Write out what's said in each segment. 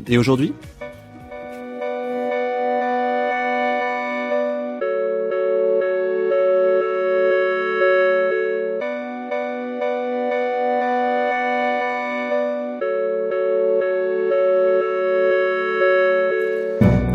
Et aujourd'hui ?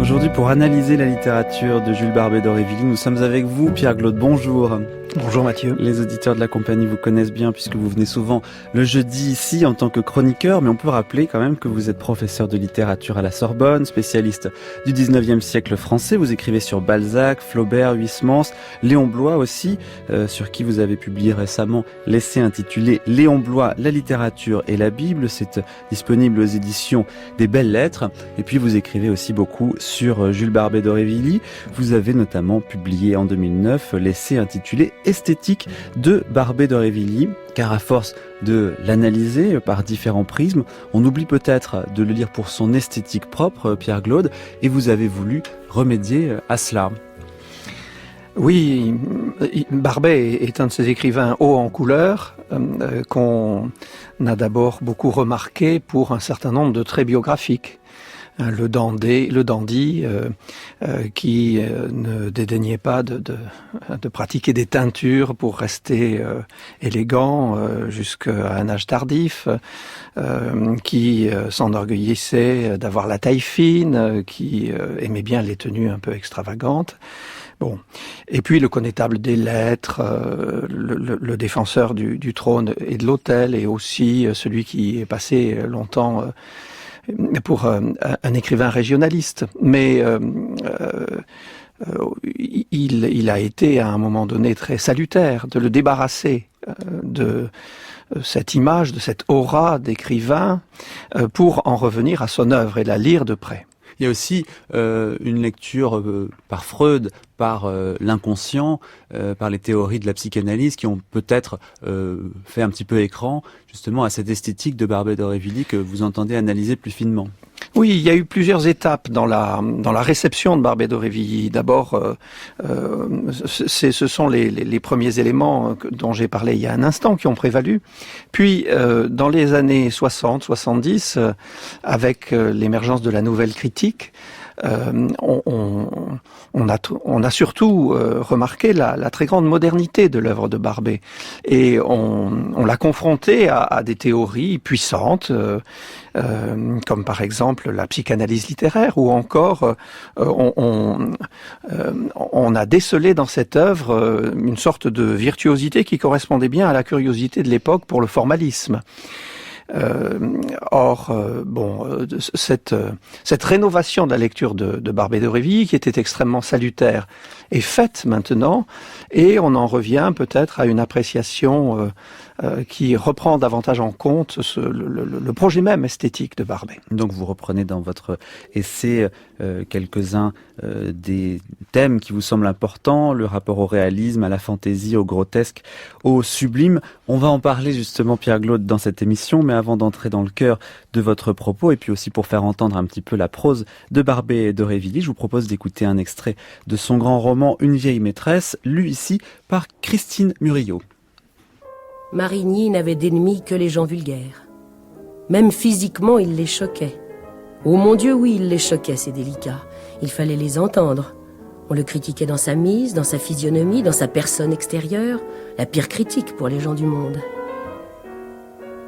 Aujourd'hui, pour analyser la littérature de Jules Barbet d'Aurevilly, nous sommes avec vous, Pierre-Claude. Bonjour. Bonjour Mathieu. Les auditeurs de la compagnie vous connaissent bien puisque vous venez souvent le jeudi ici en tant que chroniqueur, mais on peut rappeler quand même que vous êtes professeur de littérature à la Sorbonne, spécialiste du 19e siècle français. Vous écrivez sur Balzac, Flaubert, Huysmans, Léon Bloy aussi, sur qui vous avez publié récemment l'essai intitulé « Léon Bloy, la littérature et la Bible ». C'est disponible aux éditions des Belles Lettres. Et puis vous écrivez aussi beaucoup sur Jules Barbet d'Aurevilly. Vous avez notamment publié en 2009 l'essai intitulé « Esthétique de Barbet d'Aurevilly », car à force de l'analyser par différents prismes, on oublie peut-être de le lire pour son esthétique propre, Pierre-Claude, et vous avez voulu remédier à cela. Oui, Barbet est un de ces écrivains hauts en couleur qu'on a d'abord beaucoup remarqué pour un certain nombre de traits biographiques. Le dandy qui ne dédaignait pas de pratiquer des teintures pour rester élégant jusqu'à un âge tardif, qui s'enorgueillissait d'avoir la taille fine, qui aimait bien les tenues un peu extravagantes. Bon. Et puis le connétable des lettres, le défenseur du trône et de l'autel, et aussi celui qui est passé longtemps pour un écrivain régionaliste. Mais il a été à un moment donné très salutaire de le débarrasser de cette image, de cette aura d'écrivain, pour en revenir à son œuvre et la lire de près. Il y a aussi une lecture par Freud, par l'inconscient, par les théories de la psychanalyse qui ont peut-être fait un petit peu écran justement à cette esthétique de Barbet d'Aurevilly que vous entendez analyser plus finement. Oui, il y a eu plusieurs étapes dans la réception de Barbet d'Aurevilly. D'abord, ce sont les premiers éléments dont j'ai parlé il y a un instant qui ont prévalu. Puis, dans les années 60-70, avec l'émergence de la nouvelle critique, on a surtout remarqué la très grande modernité de l'œuvre de Barbet, et on l'a confronté à des théories puissantes, comme par exemple la psychanalyse littéraire, ou encore on a décelé dans cette œuvre une sorte de virtuosité qui correspondait bien à la curiosité de l'époque pour le formalisme. Cette rénovation de la lecture de Barbet d'Aurevilly, qui était extrêmement salutaire, est faite maintenant, et on en revient peut-être à une appréciation qui reprend davantage en compte le projet même esthétique de Barbet. Donc vous reprenez dans votre essai quelques-uns des thèmes qui vous semblent importants, le rapport au réalisme, à la fantaisie, au grotesque, au sublime. On va en parler justement, Pierre-Claude, dans cette émission, mais avant d'entrer dans le cœur de votre propos, et puis aussi pour faire entendre un petit peu la prose de Barbet d'Aurevilly, je vous propose d'écouter un extrait de son grand roman Une vieille maîtresse, lu ici par Christine Murillo. Marigny n'avait d'ennemis que les gens vulgaires. Même physiquement, il les choquait. Oh mon Dieu, oui, il les choquait, ces délicats. Il fallait les entendre. On le critiquait dans sa mise, dans sa physionomie, dans sa personne extérieure. La pire critique pour les gens du monde.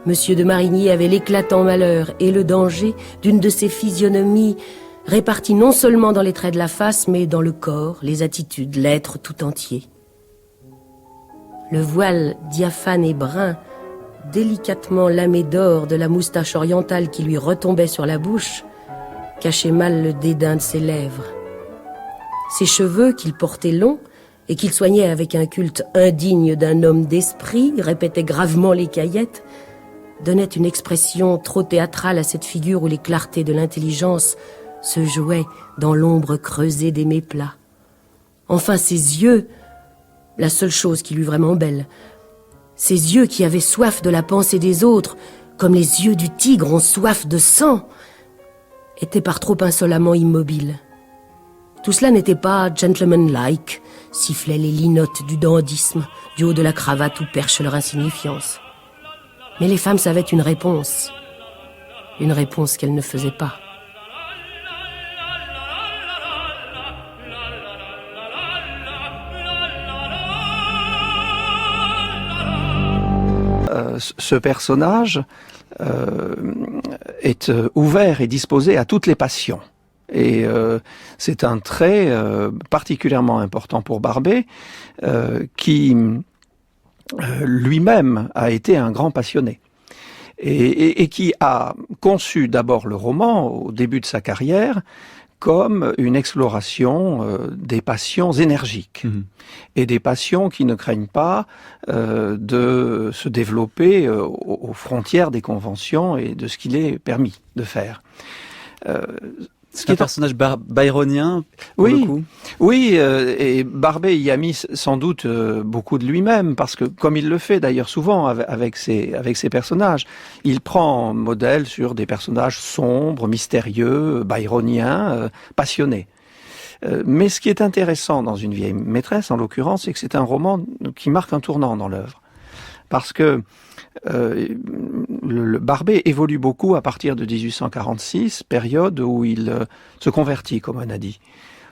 Monsieur de Marigny avait l'éclatant malheur et le danger d'une de ces physionomies réparties non seulement dans les traits de la face, mais dans le corps, les attitudes, l'être tout entier. Le voile diaphane et brun, délicatement lamé d'or de la moustache orientale qui lui retombait sur la bouche, cachait mal le dédain de ses lèvres. Ses cheveux, qu'il portait longs et qu'il soignait avec un culte indigne d'un homme d'esprit, répétait gravement les caillettes, donnaient une expression trop théâtrale à cette figure où les clartés de l'intelligence se jouaient dans l'ombre creusée des méplats. Enfin, ses yeux, la seule chose qui lui eût vraiment belle, ces yeux qui avaient soif de la pensée des autres, comme les yeux du tigre ont soif de sang, étaient par trop insolemment immobiles. Tout cela n'était pas gentleman-like, sifflaient les linottes du dandysme, du haut de la cravate où perche leur insignifiance. Mais les femmes savaient une réponse. une réponse qu'elle ne faisait pas. Ce personnage est ouvert et disposé à toutes les passions. Et c'est un trait particulièrement important pour Barbey, qui lui-même a été un grand passionné. Et qui a conçu d'abord le roman, au début de sa carrière, comme une exploration des passions énergiques et des passions qui ne craignent pas de se développer aux frontières des conventions et de ce qu'il est permis de faire. C'est un personnage byronien, pour le coup. Oui, et Barbey y a mis sans doute beaucoup de lui-même, parce que, comme il le fait d'ailleurs souvent avec ses personnages, il prend modèle sur des personnages sombres, mystérieux, byroniens, passionnés. Mais ce qui est intéressant dans Une vieille maîtresse, en l'occurrence, c'est que c'est un roman qui marque un tournant dans l'œuvre. Parce que le Barbey évolue beaucoup à partir de 1846, période où il se convertit, comme on a dit.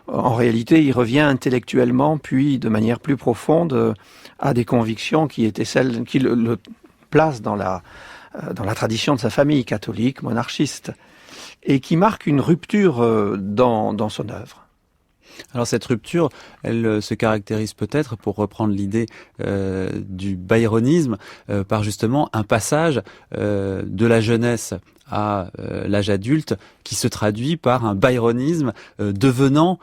En réalité, il revient intellectuellement, puis de manière plus profonde, à des convictions qui étaient celles qui le placent dans la tradition de sa famille catholique, monarchiste, et qui marquent une rupture dans son œuvre. Alors cette rupture, elle se caractérise peut-être, pour reprendre l'idée du byronisme, par justement un passage de la jeunesse à l'âge adulte qui se traduit par un byronisme devenant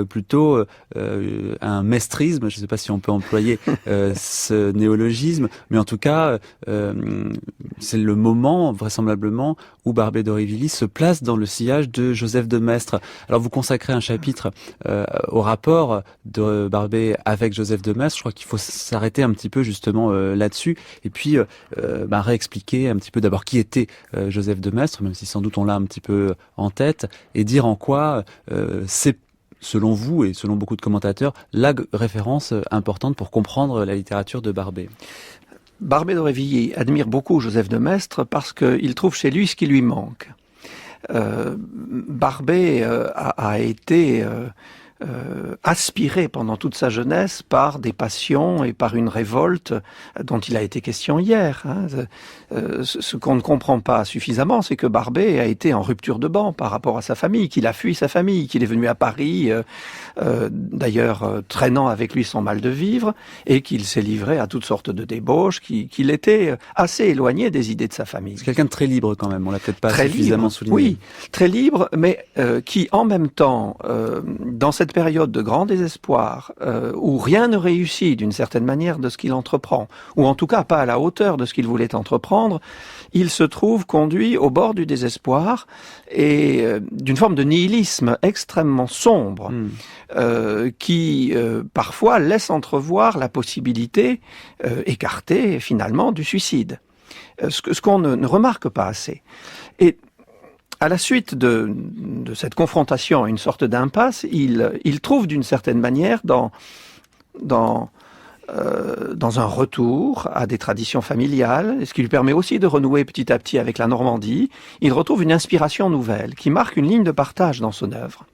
plutôt un mestrisme. Je ne sais pas si on peut employer ce néologisme, mais en tout cas c'est le moment vraisemblablement où Barbey d'Aurevilly se place dans le sillage de Joseph de Maistre. Alors vous consacrez un chapitre au rapport de Barbey avec Joseph de Maistre. Je crois qu'il faut s'arrêter un petit peu justement là-dessus et puis réexpliquer un petit peu d'abord qui était Joseph de Maistre, même si sans doute on l'a un petit peu en tête, et dire en quoi c'est, selon vous et selon beaucoup de commentateurs, la référence importante pour comprendre la littérature de Barbey. Barbey d'Aurevilly admire beaucoup Joseph de Maistre parce qu'il trouve chez lui ce qui lui manque. Barbey a été aspiré pendant toute sa jeunesse par des passions et par une révolte dont il a été question hier. Ce qu'on ne comprend pas suffisamment, c'est que Barbey a été en rupture de ban par rapport à sa famille, qu'il a fui sa famille, qu'il est venu à Paris, d'ailleurs traînant avec lui son mal de vivre, et qu'il s'est livré à toutes sortes de débauches, qu'il était assez éloigné des idées de sa famille. C'est quelqu'un de très libre quand même, on l'a peut-être pas suffisamment souligné. Oui, très libre, mais qui en même temps, dans cette période de grand désespoir, où rien ne réussit d'une certaine manière de ce qu'il entreprend, ou en tout cas pas à la hauteur de ce qu'il voulait entreprendre, il se trouve conduit au bord du désespoir et d'une forme de nihilisme extrêmement sombre, qui parfois laisse entrevoir la possibilité écartée finalement du suicide. Ce qu'on ne remarque pas assez. Et à la suite de cette confrontation, une sorte d'impasse, il trouve d'une certaine manière dans un retour à des traditions familiales, ce qui lui permet aussi de renouer petit à petit avec la Normandie, il retrouve une inspiration nouvelle qui marque une ligne de partage dans son œuvre.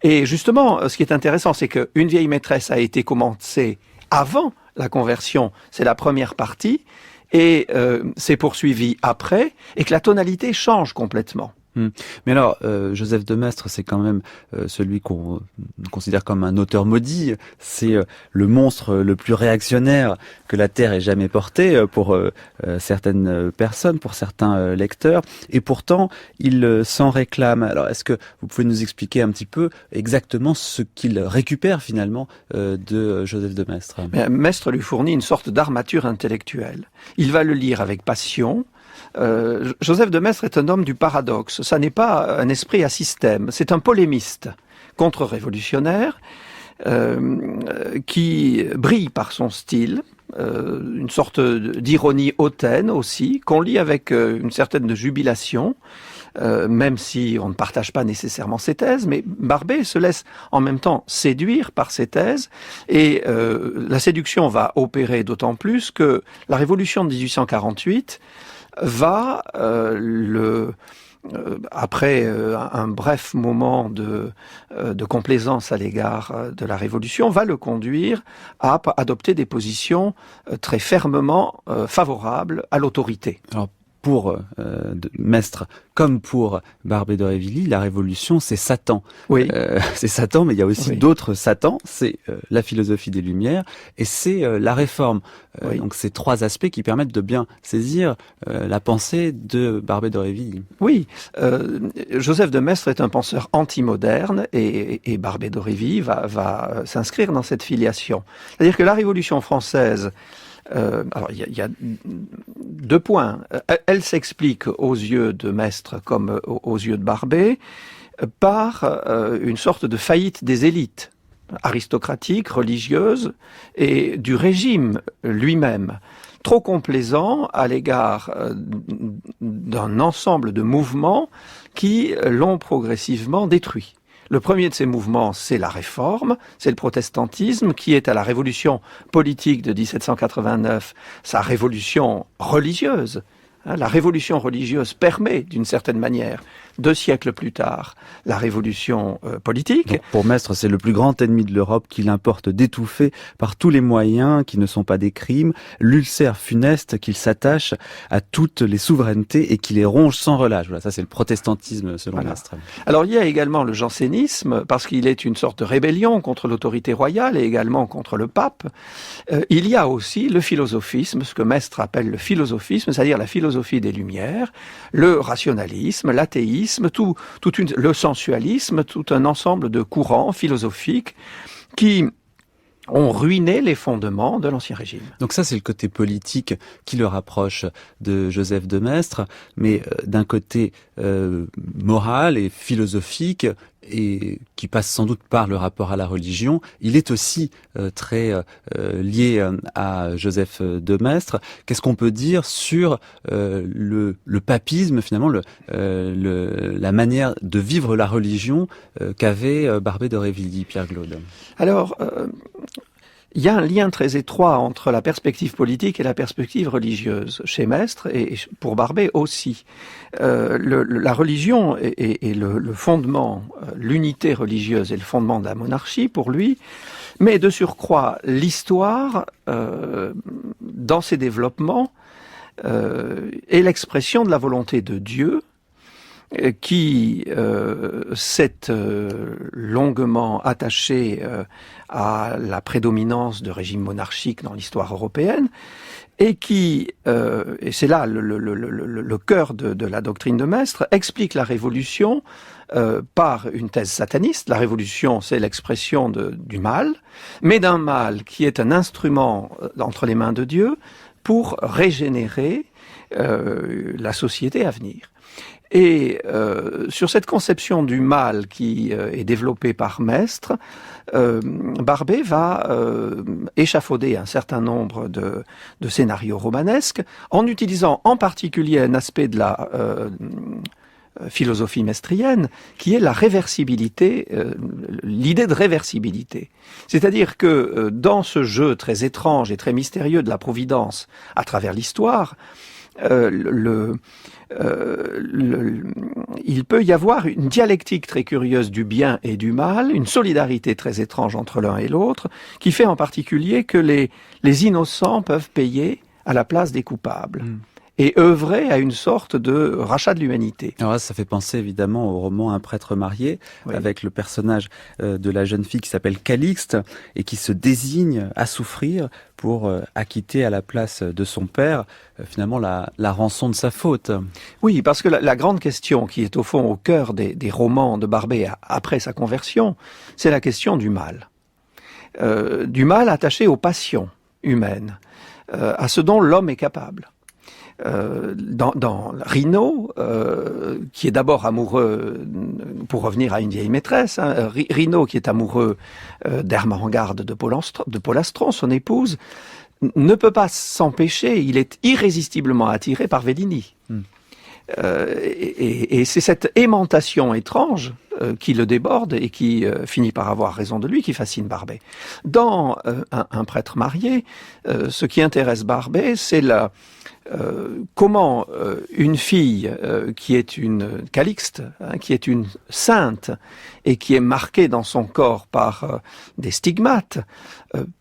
Et justement, ce qui est intéressant, c'est que Une vieille maîtresse a été commencée avant la conversion, c'est la première partie, et c'est poursuivi après, et que la tonalité change complètement. Mais alors, Joseph de Maistre, c'est quand même celui qu'on considère comme un auteur maudit. C'est le monstre le plus réactionnaire que la Terre ait jamais porté pour certaines personnes, pour certains lecteurs. Et pourtant, il s'en réclame. Alors, est-ce que vous pouvez nous expliquer un petit peu exactement ce qu'il récupère finalement de Joseph de Maistre ? Maistre lui fournit une sorte d'armature intellectuelle. Il va le lire avec passion. Joseph de Maistre est un homme du paradoxe. Ça n'est pas un esprit à système. C'est un polémiste contre-révolutionnaire qui brille par son style, une sorte d'ironie hautaine aussi, qu'on lit avec une certaine jubilation, même si on ne partage pas nécessairement ses thèses, mais Barbey se laisse en même temps séduire par ses thèses, et la séduction va opérer d'autant plus que la Révolution de 1848 va après un bref moment de complaisance à l'égard de la Révolution, va le conduire à adopter des positions très fermement favorables à l'autorité. Alors, pour Maistre, comme pour Barbey d'Aurevilly, la Révolution, c'est Satan. Oui. C'est Satan, mais il y a aussi Oui. d'autres Satans. C'est la philosophie des Lumières et c'est la Réforme. Oui. Donc, c'est trois aspects qui permettent de bien saisir la pensée de Barbey d'Aurevilly. Oui, Joseph de Maistre est un penseur anti-moderne et Barbey d'Aurevilly va s'inscrire dans cette filiation. C'est-à-dire que la Révolution française, alors il y a 2 points. Elle s'explique aux yeux de Maistre comme aux yeux de Barbey par une sorte de faillite des élites aristocratiques, religieuses et du régime lui-même, trop complaisant à l'égard d'un ensemble de mouvements qui l'ont progressivement détruit. Le premier de ces mouvements, c'est la Réforme, c'est le protestantisme, qui est à la révolution politique de 1789, sa révolution religieuse. La révolution religieuse permet, d'une certaine manière, 2 siècles plus tard, la révolution politique. Donc, pour Maistre, c'est le plus grand ennemi de l'Europe qu'il importe d'étouffer par tous les moyens qui ne sont pas des crimes, l'ulcère funeste qu'il s'attache à toutes les souverainetés et qui les ronge sans relâche. Voilà, ça c'est le protestantisme selon Maistre. Alors il y a également le jansénisme, parce qu'il est une sorte de rébellion contre l'autorité royale et également contre le pape. Il y a aussi le philosophisme, ce que Maistre appelle le philosophisme, c'est-à-dire la philosophie des Lumières, le rationalisme, l'athéisme, le sensualisme, tout un ensemble de courants philosophiques qui ont ruiné les fondements de l'Ancien Régime. Donc ça, c'est le côté politique qui le rapproche de Joseph de Maistre, mais d'un côté moral et philosophique, et qui passe sans doute par le rapport à la religion, il est aussi très lié à Joseph de Maistre. Qu'est-ce qu'on peut dire sur le papisme, finalement, la manière de vivre la religion qu'avait Barbey d'Aurevilly, Pierre Glaude? Alors, il y a un lien très étroit entre la perspective politique et la perspective religieuse chez Maistre et pour Barbey aussi. La religion est le fondement, l'unité religieuse est le fondement de la monarchie pour lui, mais de surcroît, l'histoire, dans ses développements, est l'expression de la volonté de Dieu, qui s'est longuement attaché à la prédominance de régimes monarchiques dans l'histoire européenne, et qui, et c'est là le cœur de la doctrine de Maistre, explique la Révolution par une thèse sataniste. La Révolution, c'est l'expression du mal, mais d'un mal qui est un instrument entre les mains de Dieu pour régénérer la société à venir. Et sur cette conception du mal qui est développée par Maistre, Barbey va échafauder un certain nombre de scénarios romanesques en utilisant en particulier un aspect de la philosophie maistrienne qui est la réversibilité, l'idée de réversibilité. C'est-à-dire que dans ce jeu très étrange et très mystérieux de la Providence à travers l'histoire, il peut y avoir une dialectique très curieuse du bien et du mal, une solidarité très étrange entre l'un et l'autre, qui fait en particulier que les innocents peuvent payer à la place des coupables. Et œuvrer à une sorte de rachat de l'humanité. Alors là, ça fait penser évidemment au roman Un prêtre marié, oui, avec le personnage de la jeune fille qui s'appelle Calixte et qui se désigne à souffrir pour acquitter à la place de son père finalement la rançon de sa faute. Oui, parce que la grande question qui est au fond au cœur des romans de Barbey après sa conversion, c'est la question du mal. Du mal attaché aux passions humaines, à ce dont l'homme est capable. Dans Rino, qui est d'abord amoureux, pour revenir à une vieille maîtresse, hein, Rino qui est amoureux d'Ermengarde de Polastron, son épouse, ne peut pas s'empêcher, il est irrésistiblement attiré par Vélini. Et c'est cette aimantation étrange qui le déborde et qui finit par avoir raison de lui, qui fascine Barbey. Dans un prêtre marié, ce qui intéresse Barbey, c'est comment une fille qui est une calixte, qui est une sainte et qui est marquée dans son corps par des stigmates,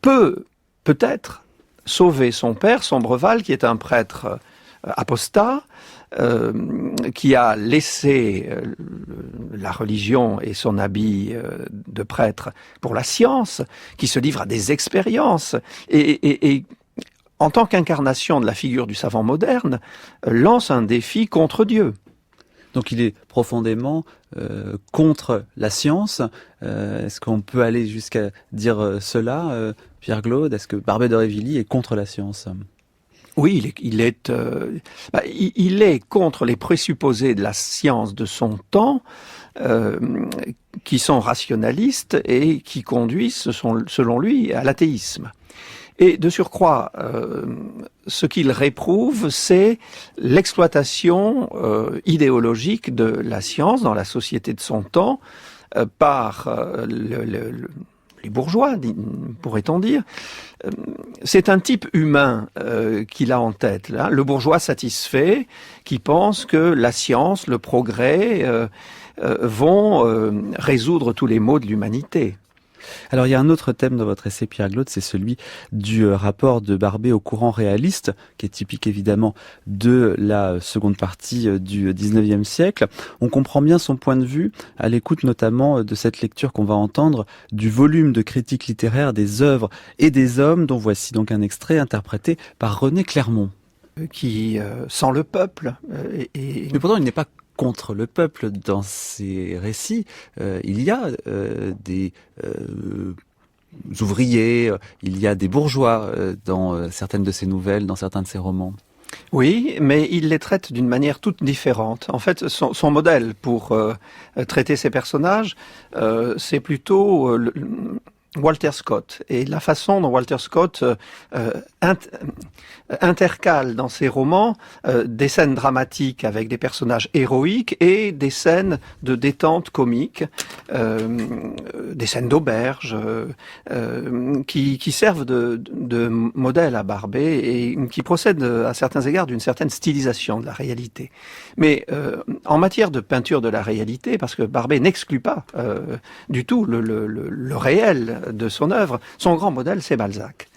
peut-être sauver son père, Sombreval, qui est un prêtre apostat, qui a laissé la religion et son habit de prêtre pour la science, qui se livre à des expériences et en tant qu'incarnation de la figure du savant moderne, lance un défi contre Dieu. Donc il est profondément contre la science. Est-ce qu'on peut aller jusqu'à dire cela, Pierre Glaude? Est-ce que Barbey d'Aurevilly est contre la science? Oui, il est contre les présupposés de la science de son temps, qui sont rationalistes et qui conduisent, selon lui, à l'athéisme. Et de surcroît, ce qu'il réprouve, c'est l'exploitation idéologique de la science dans la société de son temps par les bourgeois, pourrait-on dire. C'est un type humain qu'il a en tête, là, le bourgeois satisfait, qui pense que la science, le progrès vont résoudre tous les maux de l'humanité. Alors il y a un autre thème dans votre essai, Pierre Glaude, c'est celui du rapport de Barbey au courant réaliste, qui est typique évidemment de la seconde partie du 19e siècle. On comprend bien son point de vue à l'écoute notamment de cette lecture qu'on va entendre du volume de critique littéraire des œuvres et des hommes, dont voici donc un extrait interprété par René Clermont. Qui sent le peuple. Mais pourtant il n'est pas contre le peuple dans ces récits. Il y a des ouvriers, il y a des bourgeois dans certaines de ses nouvelles, dans certains de ses romans. Oui, mais il les traite d'une manière toute différente. En fait, son modèle pour traiter ses personnages, c'est plutôt Walter Scott, et la façon dont Walter Scott intercale dans ses romans des scènes dramatiques avec des personnages héroïques et des scènes de détente comique, des scènes d'auberge qui servent de modèle à Barbey et qui procèdent à certains égards d'une certaine stylisation de la réalité. Mais en matière de peinture de la réalité, parce que Barbey n'exclut pas du tout le réel de son œuvre, son grand modèle, c'est Balzac.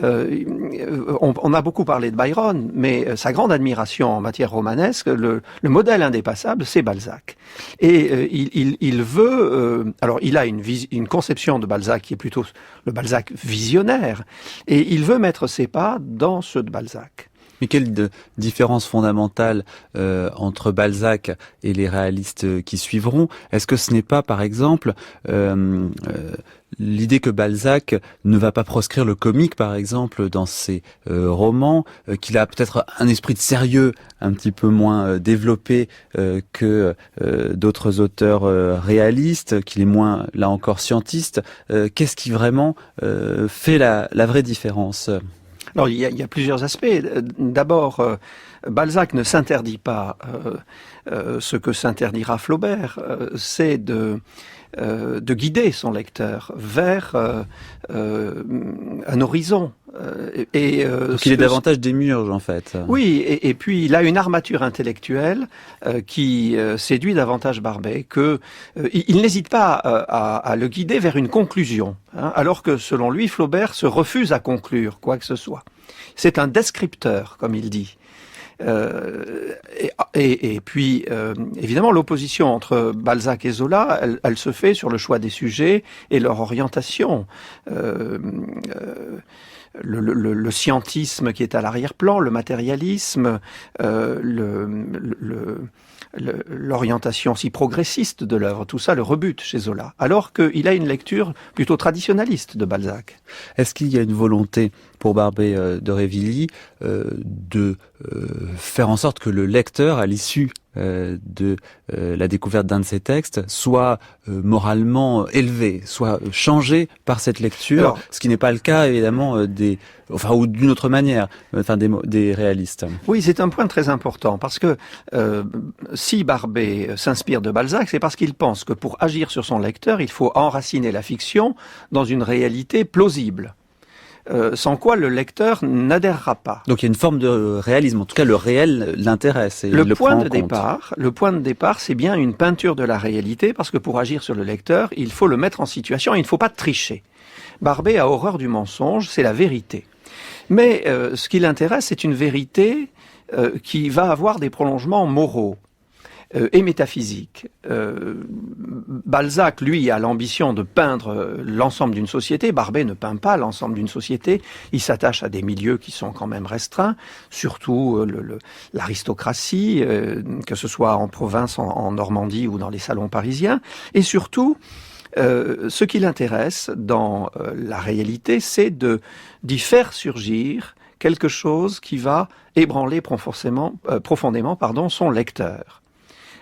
On a beaucoup parlé de Byron, mais sa grande admiration en matière romanesque, le modèle indépassable, c'est Balzac. Et il veut... alors, il a une conception de Balzac qui est plutôt le Balzac visionnaire, et il veut mettre ses pas dans ceux de Balzac. Mais quelle différence fondamentale entre Balzac et les réalistes qui suivront? Est-ce que ce n'est pas, par exemple, l'idée que Balzac ne va pas proscrire le comique, par exemple, dans ses romans, qu'il a peut-être un esprit de sérieux un petit peu moins développé que d'autres auteurs réalistes, qu'il est moins, là encore, scientiste? Qu'est-ce qui vraiment fait la vraie différence? Alors, il y a plusieurs aspects. D'abord, Balzac ne s'interdit pas ce que s'interdira Flaubert, c'est de guider son lecteur vers un horizon. Donc il est davantage démiurge, en fait. Oui, et puis il a une armature intellectuelle qui séduit davantage Barbey, il n'hésite pas à le guider vers une conclusion, alors que selon lui, Flaubert se refuse à conclure quoi que ce soit. C'est un descripteur, comme il dit. Et puis, évidemment, l'opposition entre Balzac et Zola, elle se fait sur le choix des sujets et leur orientation. Le scientisme qui est à l'arrière-plan, le matérialisme, l'orientation si progressiste de l'œuvre, tout ça le rebute chez Zola, alors qu'il a une lecture plutôt traditionnaliste de Balzac. Est-ce qu'il y a une volonté pour Barbey d'Aurevilly de faire en sorte que le lecteur, à l'issue de la découverte d'un de ses textes, soit moralement élevé, soit changé par cette lecture, alors, ce qui n'est pas le cas évidemment ou d'une autre manière, des réalistes. Oui, c'est un point très important, parce que si Barbey s'inspire de Balzac, c'est parce qu'il pense que pour agir sur son lecteur, il faut enraciner la fiction dans une réalité plausible. sans quoi le lecteur n'adhérera pas. Donc il y a une forme de réalisme, en tout cas le réel l'intéresse et Le il le point prend en de compte. le point de départ, c'est bien une peinture de la réalité, parce que pour agir sur le lecteur, il faut le mettre en situation et il ne faut pas tricher. Barbey a horreur du mensonge, c'est la vérité. Mais ce qui l'intéresse, c'est une vérité qui va avoir des prolongements moraux et métaphysiques. Balzac, lui, a l'ambition de peindre l'ensemble d'une société. Barbey ne peint pas l'ensemble d'une société. Il s'attache à des milieux qui sont quand même restreints, surtout l'aristocratie, que ce soit en province, en Normandie ou dans les salons parisiens. Et surtout, ce qui l'intéresse dans la réalité, c'est d'y faire surgir quelque chose qui va ébranler profondément son lecteur.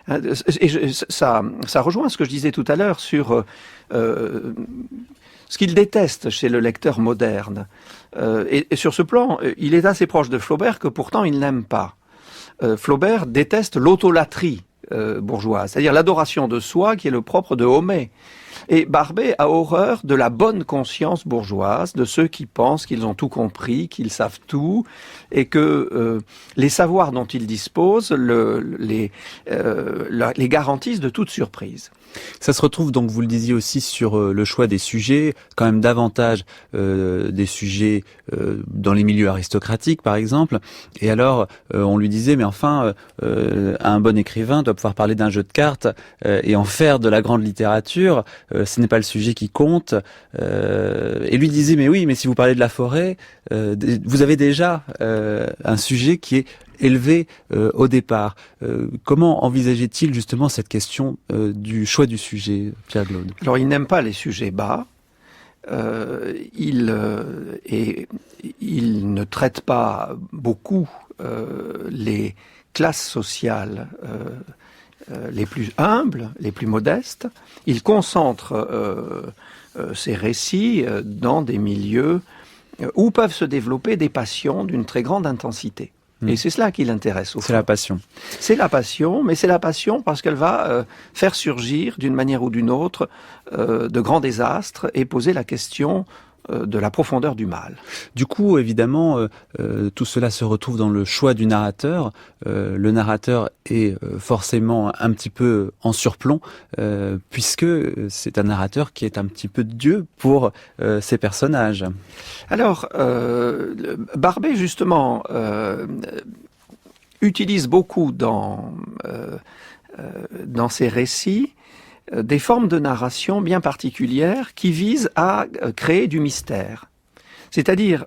Et ça rejoint ce que je disais tout à l'heure sur ce qu'il déteste chez le lecteur moderne. Et sur ce plan, il est assez proche de Flaubert que pourtant il n'aime pas. Flaubert déteste l'autolatrie bourgeoise, c'est-à-dire l'adoration de soi qui est le propre de Homais. Et Barbey a horreur de la bonne conscience bourgeoise, de ceux qui pensent qu'ils ont tout compris, qu'ils savent tout, et que les savoirs dont ils disposent les garantissent de toute surprise. Ça se retrouve donc, vous le disiez aussi, sur le choix des sujets, quand même davantage des sujets dans les milieux aristocratiques, par exemple. Et alors, on lui disait, mais enfin, un bon écrivain doit pouvoir parler d'un jeu de cartes et en faire de la grande littérature. Ce n'est pas le sujet qui compte. Et lui disait, mais oui, mais si vous parlez de la forêt, vous avez déjà un sujet qui est élevé au départ. Comment envisageait-il justement cette question du choix du sujet, Pierre Glaude? Alors, il n'aime pas les sujets bas. Il ne traite pas beaucoup les classes sociales les plus humbles, les plus modestes. Il concentre ses récits dans des milieux où peuvent se développer des passions d'une très grande intensité. Et c'est cela qui l'intéresse au fond. C'est la passion. C'est la passion, mais c'est la passion parce qu'elle va faire surgir d'une manière ou d'une autre de grands désastres et poser la question de la profondeur du mal. Du coup, évidemment, tout cela se retrouve dans le choix du narrateur. Le narrateur est forcément un petit peu en surplomb, puisque c'est un narrateur qui est un petit peu Dieu pour ses personnages. Alors, Barbey, justement, utilise beaucoup dans ses récits des formes de narration bien particulières qui visent à créer du mystère. C'est-à-dire,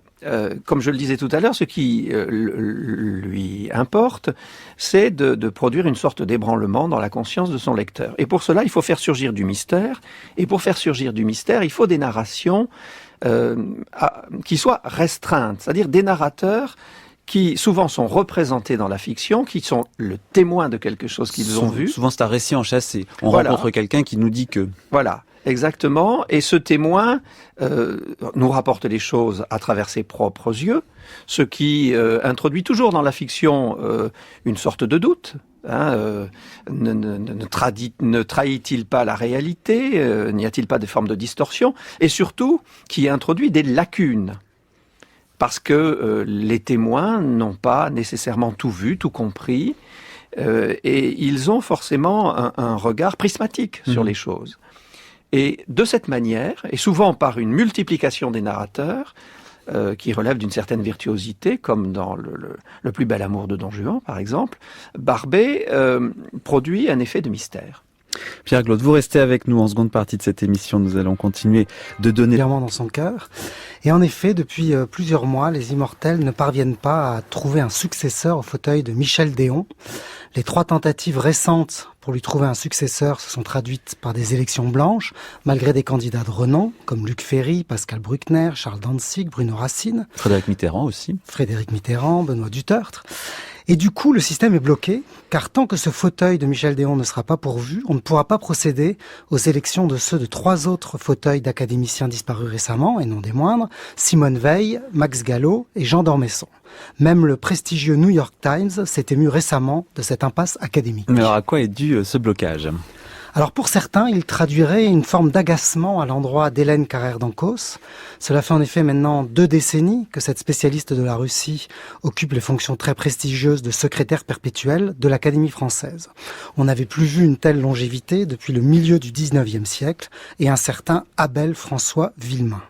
comme je le disais tout à l'heure, ce qui lui importe, c'est de produire une sorte d'ébranlement dans la conscience de son lecteur. Et pour cela, il faut faire surgir du mystère. Et pour faire surgir du mystère, il faut des narrations qui soient restreintes, c'est-à-dire des narrateurs qui souvent sont représentés dans la fiction, qui sont le témoin de quelque chose qu'ils ont vu. Souvent c'est un récit enchâssé. On Voilà. rencontre quelqu'un qui nous dit que... Voilà, exactement. Et ce témoin nous rapporte les choses à travers ses propres yeux, ce qui introduit toujours dans la fiction une sorte de doute. Ne trahit-il pas la réalité? N'y a-t-il pas des formes de distorsion? Et surtout, qui introduit des lacunes. Parce que les témoins n'ont pas nécessairement tout vu, tout compris, et ils ont forcément un regard prismatique sur les choses. Et de cette manière, et souvent par une multiplication des narrateurs, qui relève d'une certaine virtuosité, comme dans le plus bel amour de Don Juan, par exemple, Barbey produit un effet de mystère. Pierre Glaude, vous restez avec nous en seconde partie de cette émission. Nous allons continuer de donner clairement dans son cœur. Et en effet, depuis plusieurs mois, les Immortels ne parviennent pas à trouver un successeur au fauteuil de Michel Déon. Les 3 tentatives récentes pour lui trouver un successeur se sont traduites par des élections blanches, malgré des candidats de renom, comme Luc Ferry, Pascal Bruckner, Charles Danzig, Bruno Racine. Frédéric Mitterrand aussi. Frédéric Mitterrand, Benoît Dutertre. Et du coup, le système est bloqué, car tant que ce fauteuil de Michel Déon ne sera pas pourvu, on ne pourra pas procéder aux élections de ceux de 3 autres fauteuils d'académiciens disparus récemment, et non des moindres, Simone Veil, Max Gallo et Jean d'Ormesson. Même le prestigieux New York Times s'est ému récemment de cette impasse académique. Mais alors à quoi est dû ce blocage ? Alors pour certains, il traduirait une forme d'agacement à l'endroit d'Hélène Carrère d'Ancos. Cela fait en effet maintenant 2 décennies que cette spécialiste de la Russie occupe les fonctions très prestigieuses de secrétaire perpétuelle de l'Académie française. On n'avait plus vu une telle longévité depuis le milieu du 19e siècle et un certain Abel François Villemain.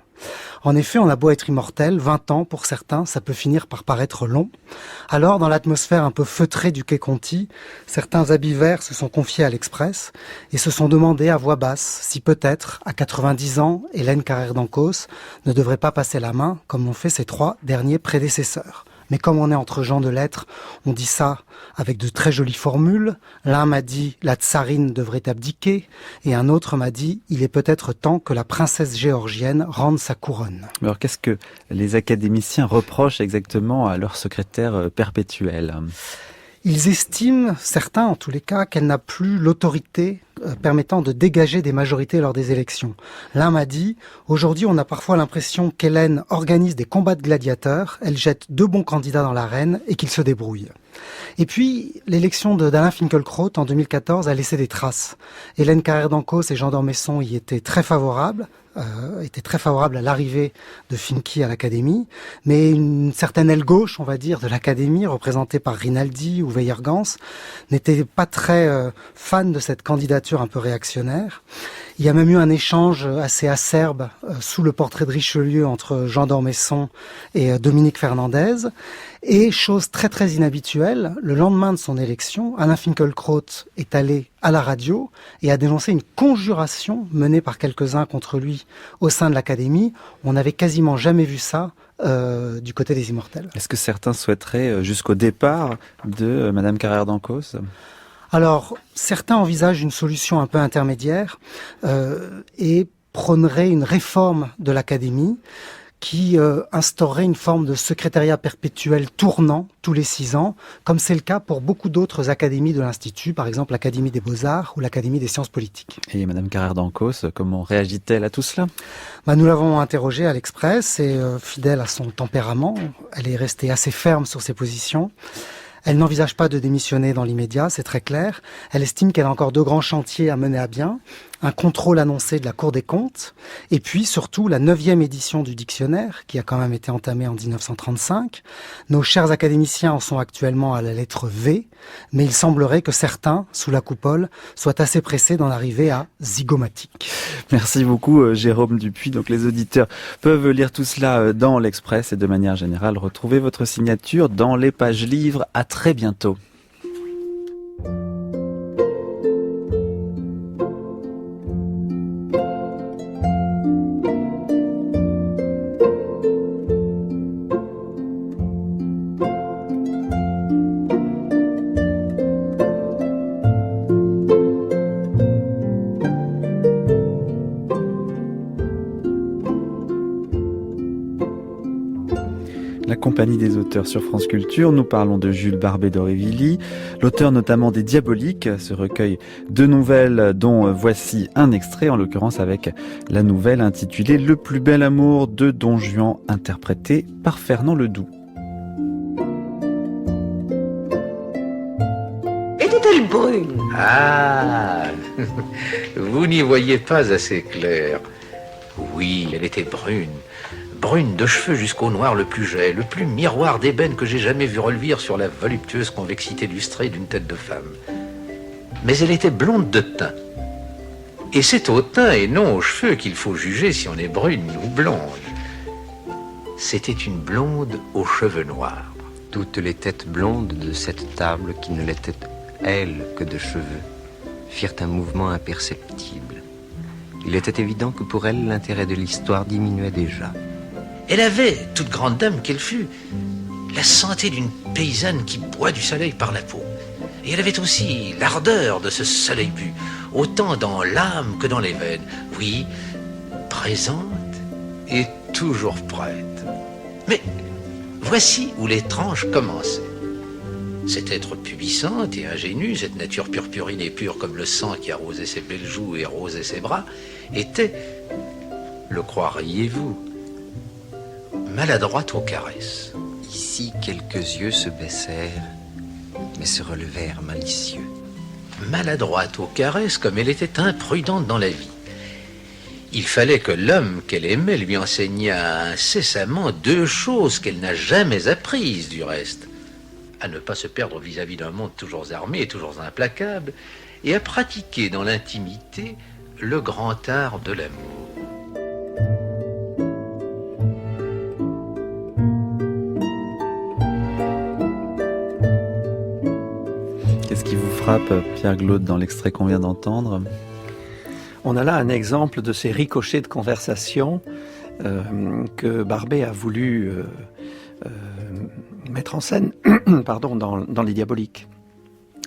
En effet, on a beau être immortel, 20 ans pour certains, ça peut finir par paraître long. Alors, dans l'atmosphère un peu feutrée du quai Conti, certains habits verts se sont confiés à l'Express et se sont demandé à voix basse si peut-être, à 90 ans, Hélène Carrère d'Ancos ne devrait pas passer la main comme l'ont fait ses 3 derniers prédécesseurs. Mais comme on est entre gens de lettres, on dit ça avec de très jolies formules. L'un m'a dit « la tsarine devrait abdiquer » et un autre m'a dit « il est peut-être temps que la princesse géorgienne rende sa couronne ». Alors qu'est-ce que les académiciens reprochent exactement à leur secrétaire perpétuel ? Ils estiment, certains en tous les cas, qu'elle n'a plus l'autorité permettant de dégager des majorités lors des élections. L'un m'a dit, aujourd'hui on a parfois l'impression qu'Hélène organise des combats de gladiateurs, elle jette 2 bons candidats dans l'arène et qu'ils se débrouillent. Et puis, l'élection d'Alain Finkielkraut en 2014 a laissé des traces. Hélène Carrère d'Ancos et Jean d'Ormesson y étaient très favorables à l'arrivée de Finky à l'Académie, mais une certaine aile gauche, on va dire, de l'Académie, représentée par Rinaldi ou Weyergans, n'était pas très fan de cette candidature un peu réactionnaire. Il y a même eu un échange assez acerbe sous le portrait de Richelieu entre Jean d'Ormesson et Dominique Fernandez. Et chose très très inhabituelle, le lendemain de son élection, Alain Finkielkraut est allé à la radio et a dénoncé une conjuration menée par quelques-uns contre lui au sein de l'Académie. On n'avait quasiment jamais vu ça du côté des Immortels. Est-ce que certains souhaiteraient jusqu'au départ de Madame Carrère d'Ancos ? Alors, certains envisagent une solution un peu intermédiaire et prôneraient une réforme de l'Académie qui instaurerait une forme de secrétariat perpétuel tournant tous les 6 ans, comme c'est le cas pour beaucoup d'autres académies de l'Institut, par exemple l'Académie des Beaux-Arts ou l'Académie des Sciences Politiques. Et Madame Carrère d'Ancos, comment réagit-elle à tout cela ? Nous l'avons interrogée à l'Express et fidèle à son tempérament, elle est restée assez ferme sur ses positions. Elle n'envisage pas de démissionner dans l'immédiat, c'est très clair. Elle estime qu'elle a encore 2 grands chantiers à mener à bien. Un contrôle annoncé de la Cour des comptes, et puis surtout la 9e édition du dictionnaire, qui a quand même été entamée en 1935. Nos chers académiciens en sont actuellement à la lettre V, mais il semblerait que certains, sous la coupole, soient assez pressés d'en arriver à zygomatique. Merci beaucoup Jérôme Dupuis. Donc les auditeurs peuvent lire tout cela dans l'Express et de manière générale retrouver votre signature dans les pages livres. À très bientôt. La compagnie des auteurs sur France Culture, nous parlons de Jules Barbet d'Aurevilly, l'auteur notamment des Diaboliques, ce recueil de nouvelles dont voici un extrait, en l'occurrence avec la nouvelle intitulée Le plus bel amour de Don Juan, interprétée par Fernand Ledoux. Était-elle brune ? Ah, vous n'y voyez pas assez clair. Oui, elle était brune. Brune de cheveux jusqu'au noir le plus jet, le plus miroir d'ébène que j'ai jamais vu reluire sur la voluptueuse convexité lustrée d'une tête de femme. Mais elle était blonde de teint. Et c'est au teint et non aux cheveux qu'il faut juger si on est brune ou blonde. C'était une blonde aux cheveux noirs. Toutes les têtes blondes de cette table, qui ne l'étaient, elles, que de cheveux, firent un mouvement imperceptible. Il était évident que pour elle, l'intérêt de l'histoire diminuait déjà. Elle avait, toute grande dame qu'elle fût, la santé d'une paysanne qui boit du soleil par la peau. Et elle avait aussi l'ardeur de ce soleil bu, autant dans l'âme que dans les veines. Oui, présente et toujours prête. Mais voici où l'étrange commençait. Cet être pubissante et ingénue, cette nature purpurine et pure comme le sang qui arrosait ses belles joues et rosait ses bras, était, le croiriez-vous, maladroite aux caresses. Ici, quelques yeux se baissèrent, mais se relevèrent malicieux. maladroite aux caresses comme elle était imprudente dans la vie. Il fallait que l'homme qu'elle aimait lui enseignât incessamment 2 choses qu'elle n'a jamais apprises du reste. À ne pas se perdre vis-à-vis d'un monde toujours armé et toujours implacable, et à pratiquer dans l'intimité le grand art de l'amour. Qu'est-ce qui vous frappe, Pierre Glaude, dans l'extrait qu'on vient d'entendre ? On a là un exemple de ces ricochets de conversation que Barbey a voulu mettre en scène dans Les Diaboliques.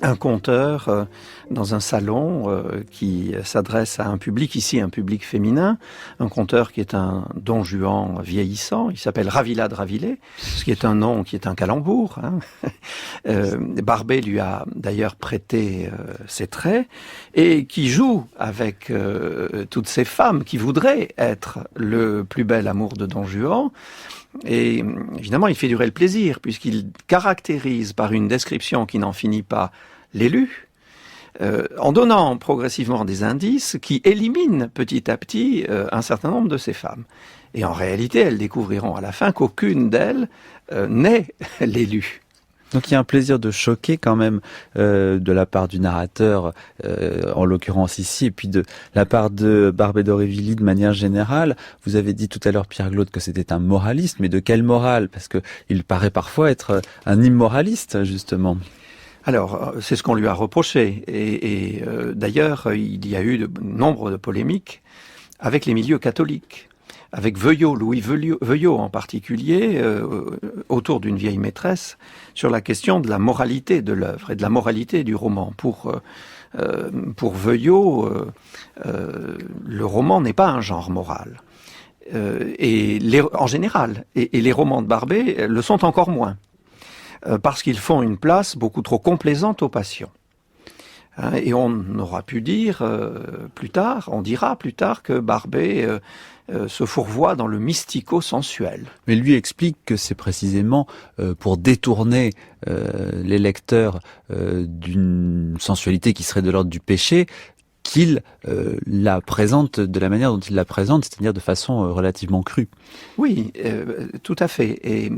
Un conteur dans un salon qui s'adresse à un public, ici un public féminin, un conteur qui est un Don Juan vieillissant, il s'appelle Ravila de Ravilé, ce qui est un nom qui est un calembour. Barbey lui a d'ailleurs prêté ses traits et qui joue avec toutes ces femmes qui voudraient être le plus bel amour de Don Juan. Et évidemment, il fait durer le plaisir, puisqu'il caractérise par une description qui n'en finit pas l'élu, en donnant progressivement des indices qui éliminent petit à petit un certain nombre de ces femmes. Et en réalité, elles découvriront à la fin qu'aucune d'elles n'est l'élu. Donc il y a un plaisir de choquer quand même de la part du narrateur, en l'occurrence ici, et puis de la part de Barbey d'Aurevilly de manière générale. Vous avez dit tout à l'heure, Pierre Glaude, que c'était un moraliste, mais de quelle morale ? Parce que il paraît parfois être un immoraliste, justement. Alors, c'est ce qu'on lui a reproché. Et d'ailleurs, il y a eu nombre de polémiques avec les milieux catholiques. Avec Veuillot, Louis Veuillot en particulier, autour d'une vieille maîtresse, sur la question de la moralité de l'œuvre et de la moralité du roman. Pour Veuillot, le roman n'est pas un genre moral. En général, et les romans de Barbey le sont encore moins, parce qu'ils font une place beaucoup trop complaisante aux passions. Et on aura pu dire on dira plus tard que Barbey se fourvoie dans le mystico-sensuel. Mais lui explique que c'est précisément pour détourner les lecteurs d'une sensualité qui serait de l'ordre du péché qu'il la présente de la manière dont il la présente, c'est-à-dire de façon relativement crue. Oui, tout à fait.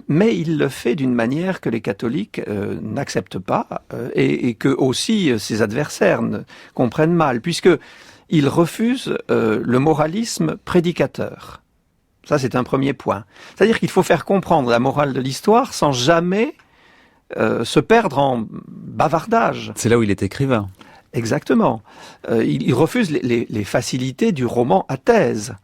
Mais il le fait d'une manière que les catholiques n'acceptent pas et que aussi ses adversaires comprennent mal, puisque il refuse le moralisme prédicateur. Ça, c'est un premier point. C'est-à-dire qu'il faut faire comprendre la morale de l'histoire sans jamais se perdre en bavardage. C'est là où il est écrivain. Exactement. Il refuse les facilités du roman à thèse.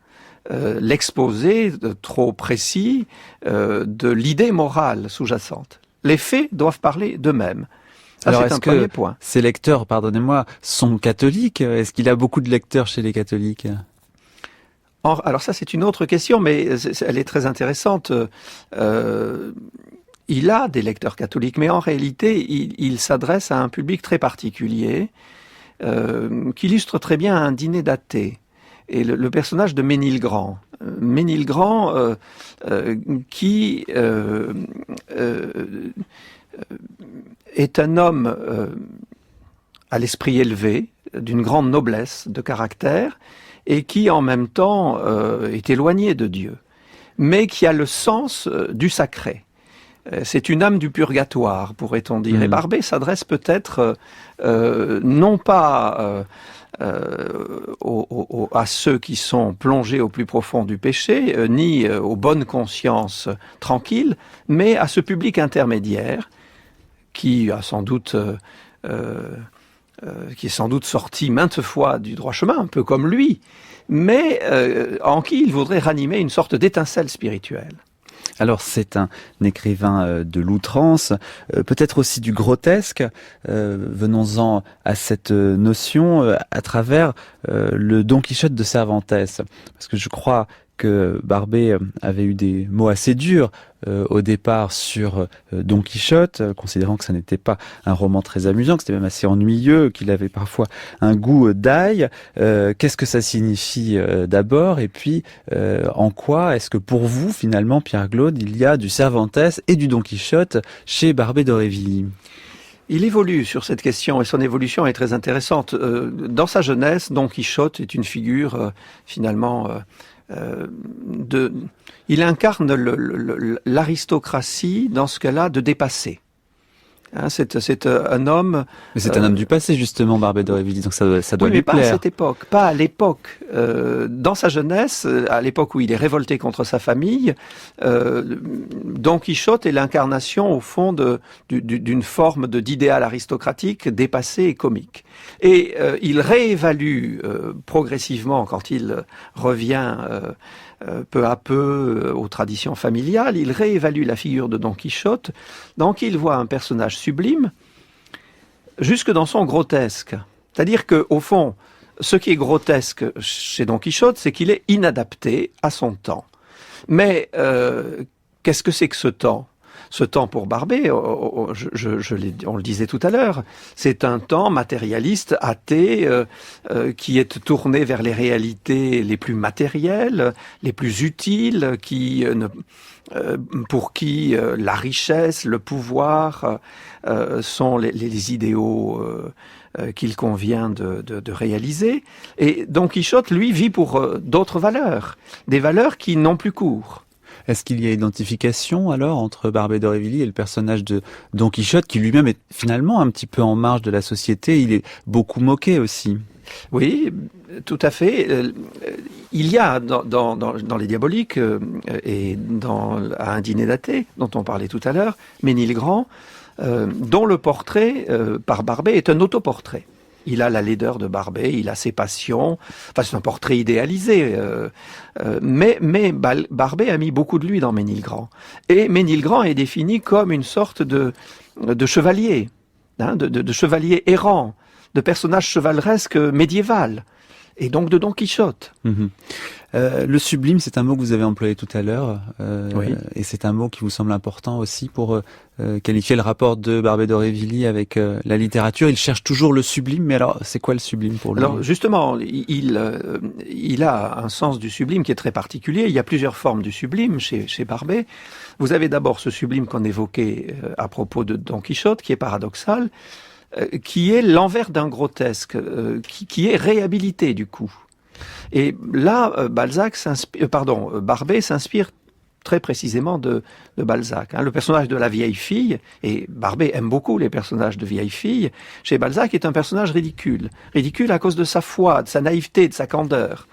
L'exposé trop précis de l'idée morale sous-jacente. Les faits doivent parler d'eux-mêmes. Ça, alors, c'est un premier point. Ces lecteurs, pardonnez-moi, sont catholiques ? Est-ce qu'il y a beaucoup de lecteurs chez les catholiques ? Alors ça, c'est une autre question, mais elle est très intéressante. Il a des lecteurs catholiques, mais en réalité, il s'adresse à un public très particulier, qui illustre très bien un dîner d'athées. Et le personnage de Ménilgrand. Ménilgrand qui est un homme à l'esprit élevé, d'une grande noblesse de caractère, et qui en même temps est éloigné de Dieu, mais qui a le sens du sacré. C'est une âme du purgatoire, pourrait-on dire. Et Barbey s'adresse peut-être non pas à ceux qui sont plongés au plus profond du péché, ni aux bonnes consciences tranquilles, mais à ce public intermédiaire qui a sans doute qui est sans doute sorti maintes fois du droit chemin, un peu comme lui, mais en qui il voudrait ranimer une sorte d'étincelle spirituelle. Alors c'est un écrivain de l'outrance, peut-être aussi du grotesque. Venons-en à cette notion à travers le Don Quichotte de Cervantes. Parce que je crois que Barbey avait eu des mots assez durs au départ sur Don Quichotte, considérant que ça n'était pas un roman très amusant, que c'était même assez ennuyeux, qu'il avait parfois un goût d'ail. Qu'est-ce que ça signifie d'abord ? Et puis, en quoi est-ce que pour vous, finalement, Pierre Glaude, il y a du Cervantes et du Don Quichotte chez Barbey d'Aurevilly ? Il évolue sur cette question et son évolution est très intéressante. Dans sa jeunesse, Don Quichotte est une figure il incarne l'aristocratie dans ce cas-là de dépassé. Hein, c'est un homme... Mais c'est un homme du passé, justement, Barbey d'Aurevilly, donc ça doit oui, lui mais pas à plaire. cette époque, pas à l'époque. Dans sa jeunesse, à l'époque où il est révolté contre sa famille, Don Quichotte est l'incarnation, au fond, d'une forme d'idéal aristocratique dépassé et comique. Et il réévalue progressivement, quand il revient peu à peu aux traditions familiales, il réévalue la figure de Don Quichotte, donc il voit un personnage sublime, jusque dans son grotesque. C'est-à-dire que, au fond, ce qui est grotesque chez Don Quichotte, c'est qu'il est inadapté à son temps. Mais qu'est-ce que c'est que ce temps ? Ce temps pour Barbey, on le disait tout à l'heure, c'est un temps matérialiste, athée, qui est tourné vers les réalités les plus matérielles, les plus utiles, pour qui la richesse, le pouvoir sont les idéaux qu'il convient de réaliser. Et Don Quichotte, lui, vit pour d'autres valeurs, des valeurs qui n'ont plus cours. Est-ce qu'il y a identification alors entre Barbey d'Aurevilly et le personnage de Don Quichotte, qui lui-même est finalement un petit peu en marge de la société, il est beaucoup moqué aussi? Oui, tout à fait. Il y a dans les Diaboliques et à Un dîner d'athée, dont on parlait tout à l'heure, Ménilgrand, dont le portrait par Barbey est un autoportrait. Il a la laideur de Barbey, il a ses passions. Enfin, c'est un portrait idéalisé. Mais Barbey a mis beaucoup de lui dans Ménilgrand. Et Ménilgrand est défini comme une sorte de chevalier, hein, de chevalier errant, de personnage chevaleresque médiéval. Et donc de Don Quichotte. Mm-hmm. Le sublime, c'est un mot que vous avez employé tout à l'heure, oui. Et c'est un mot qui vous semble important aussi pour qualifier le rapport de Barbey d'Aurevilly avec la littérature. Il cherche toujours le sublime, mais alors c'est quoi le sublime pour lui? Alors justement, il a un sens du sublime qui est très particulier. Il y a plusieurs formes du sublime chez Barbey. Vous avez d'abord ce sublime qu'on évoquait à propos de Don Quichotte, qui est paradoxal, qui est l'envers d'un grotesque, qui est réhabilité du coup. Et là, Barbey s'inspire très précisément de Balzac. Hein. Le personnage de la vieille fille, et Barbey aime beaucoup les personnages de vieille fille, chez Balzac est un personnage ridicule. Ridicule à cause de sa foi, de sa naïveté, de sa candeur.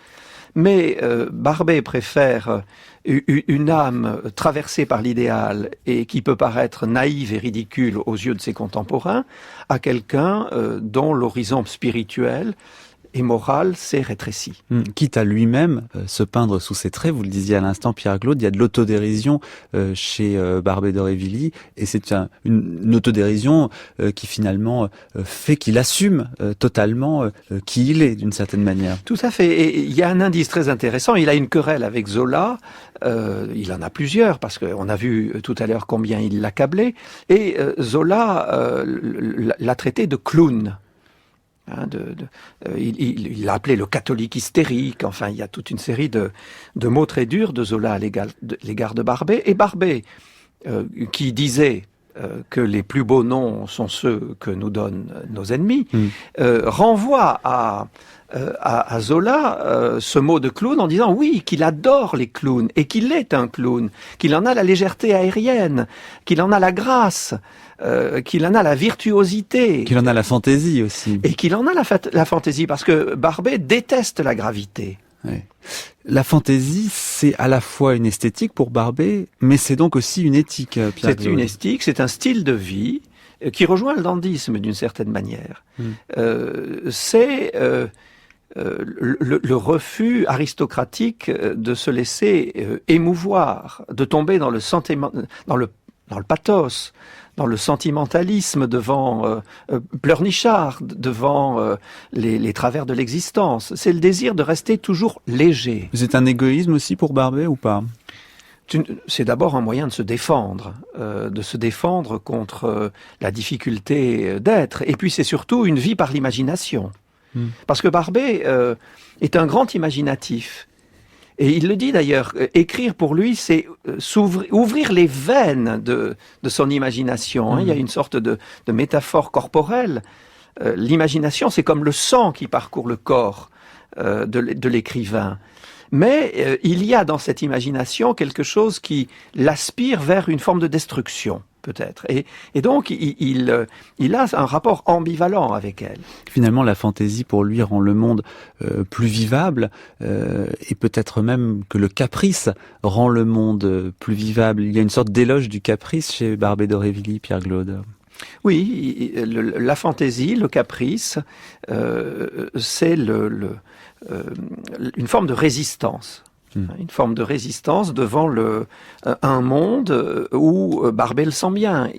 Mais Barbey préfère une âme traversée par l'idéal et qui peut paraître naïve et ridicule aux yeux de ses contemporains à quelqu'un dont l'horizon spirituel et moral s'est rétréci. Quitte à lui-même se peindre sous ses traits, vous le disiez à l'instant, Pierre-Claude, il y a de l'autodérision chez Barbey d'Aurevilly, et c'est une autodérision qui finalement fait qu'il assume totalement qui il est, d'une certaine manière. Tout à fait, et il y a un indice très intéressant, il a une querelle avec Zola, il en a plusieurs, parce qu'on a vu tout à l'heure combien il l'accablait, et Zola l'a traité de clown. Hein, il l'a appelé le catholique hystérique. Enfin, il y a toute une série de mots très durs de Zola à l'égard de Barbey. Et Barbey, qui disait que les plus beaux noms sont ceux que nous donnent nos ennemis, renvoie à Zola ce mot de clown en disant oui, qu'il adore les clowns et qu'il est un clown, qu'il en a la légèreté aérienne, qu'il en a la grâce, qu'il en a la virtuosité. Qu'il en a la fantaisie aussi. Et qu'il en a la fantaisie, parce que Barbey déteste la gravité. Ouais. La fantaisie, c'est à la fois une esthétique pour Barbey, mais c'est donc aussi une éthique, Pierre-Claude. C'est une esthétique, c'est un style de vie qui rejoint le dandysme d'une certaine manière. C'est le refus aristocratique de se laisser émouvoir, de tomber dans le sentiment, dans le pathos, dans le sentimentalisme devant Pleurnichard, devant les travers de l'existence. C'est le désir de rester toujours léger. C'est un égoïsme aussi pour Barbey ou pas? C'est d'abord un moyen de se défendre contre la difficulté d'être. Et puis c'est surtout une vie par l'imagination. Parce que Barbey est un grand imaginatif. Et il le dit d'ailleurs, écrire pour lui, c'est ouvrir les veines de son imagination. Il y a une sorte de métaphore corporelle. L'imagination, c'est comme le sang qui parcourt le corps de l'écrivain. Mais il y a dans cette imagination quelque chose qui l'aspire vers une forme de destruction, peut-être. Et donc, il a un rapport ambivalent avec elle. Finalement, la fantaisie, pour lui, rend le monde plus vivable, et peut-être même que le caprice rend le monde plus vivable. Il y a une sorte d'éloge du caprice chez Barbey d'Aurevilly, Pierre Glaude. Oui, la fantaisie, le caprice, c'est une forme de résistance. Une forme de résistance devant un monde où Barbey le sent bien.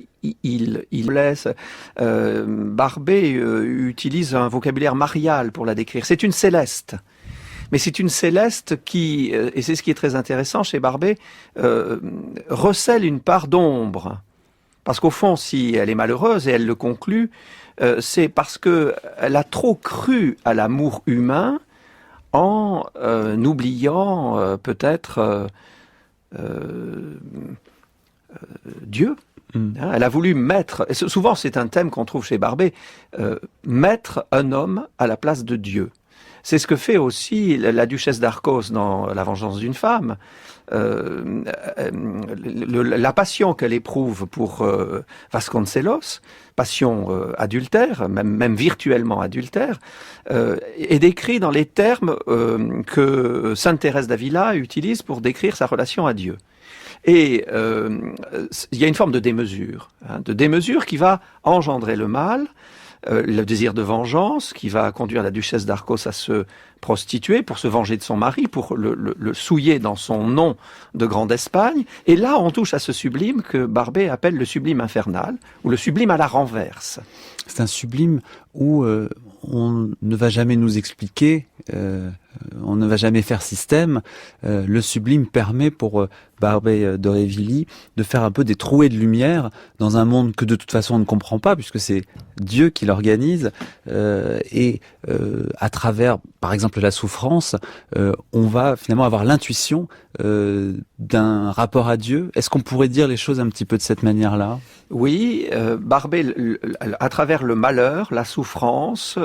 Il laisse. Barbey utilise un vocabulaire marial pour la décrire. C'est une céleste. Mais c'est une céleste qui, et c'est ce qui est très intéressant chez Barbey, recèle une part d'ombre. Parce qu'au fond, si elle est malheureuse, et elle le conclut, c'est parce qu'elle a trop cru à l'amour humain en oubliant peut-être Dieu. Elle a voulu mettre, et souvent c'est un thème qu'on trouve chez Barbey, mettre un homme à la place de Dieu. C'est ce que fait aussi la duchesse d'Arcos dans La vengeance d'une femme. La passion qu'elle éprouve pour Vasconcelos, passion adultère, même virtuellement adultère, est décrite dans les termes que Sainte Thérèse d'Avila utilise pour décrire sa relation à Dieu. Et il y a une forme de démesure qui va engendrer le mal, le désir de vengeance qui va conduire la duchesse d'Arcos à se prostituer pour se venger de son mari, pour le souiller dans son nom de Grande Espagne. Et là, on touche à ce sublime que Barbey appelle le sublime infernal, ou le sublime à la renverse. C'est un sublime où on ne va jamais nous expliquer, on ne va jamais faire système. Le sublime permet pour Barbey d'Aurevilly de faire un peu des trouées de lumière dans un monde que de toute façon on ne comprend pas, puisque c'est Dieu qui l'organise, et à travers, par exemple, la souffrance, on va finalement avoir l'intuition d'un rapport à Dieu. Est-ce qu'on pourrait dire les choses un petit peu de cette manière-là ? Oui, Barbey, à travers le malheur, la souffrance,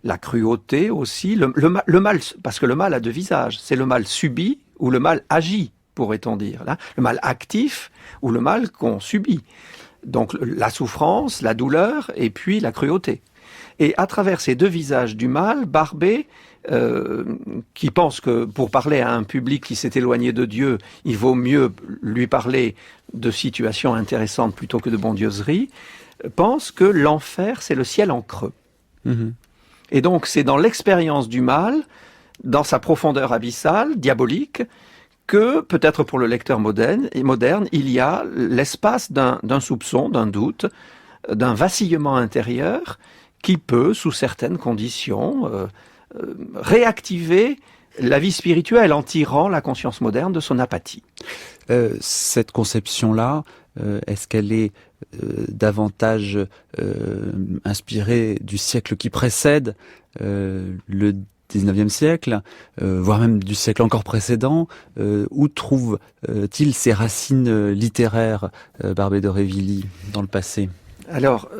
la cruauté aussi, le mal, parce que le mal a deux visages, c'est le mal subi ou le mal agi, pourrait-on dire. Là, le mal actif ou le mal qu'on subit. Donc la souffrance, la douleur et puis la cruauté. Et à travers ces deux visages du mal, Barbey, qui pense que pour parler à un public qui s'est éloigné de Dieu, il vaut mieux lui parler de situations intéressantes plutôt que de bondieuserie, pense que l'enfer, c'est le ciel en creux. Et donc c'est dans l'expérience du mal, dans sa profondeur abyssale, diabolique, que peut-être pour le lecteur moderne, il y a l'espace d'un soupçon, d'un doute, d'un vacillement intérieur qui peut, sous certaines conditions, réactiver la vie spirituelle en tirant la conscience moderne de son apathie. Cette conception-là, est-ce qu'elle est davantage inspirée du siècle qui précède le 19e siècle, voire même du siècle encore précédent? Où trouve-t-il ses racines littéraires, Barbey d'Aurevilly, dans le passé? Alors,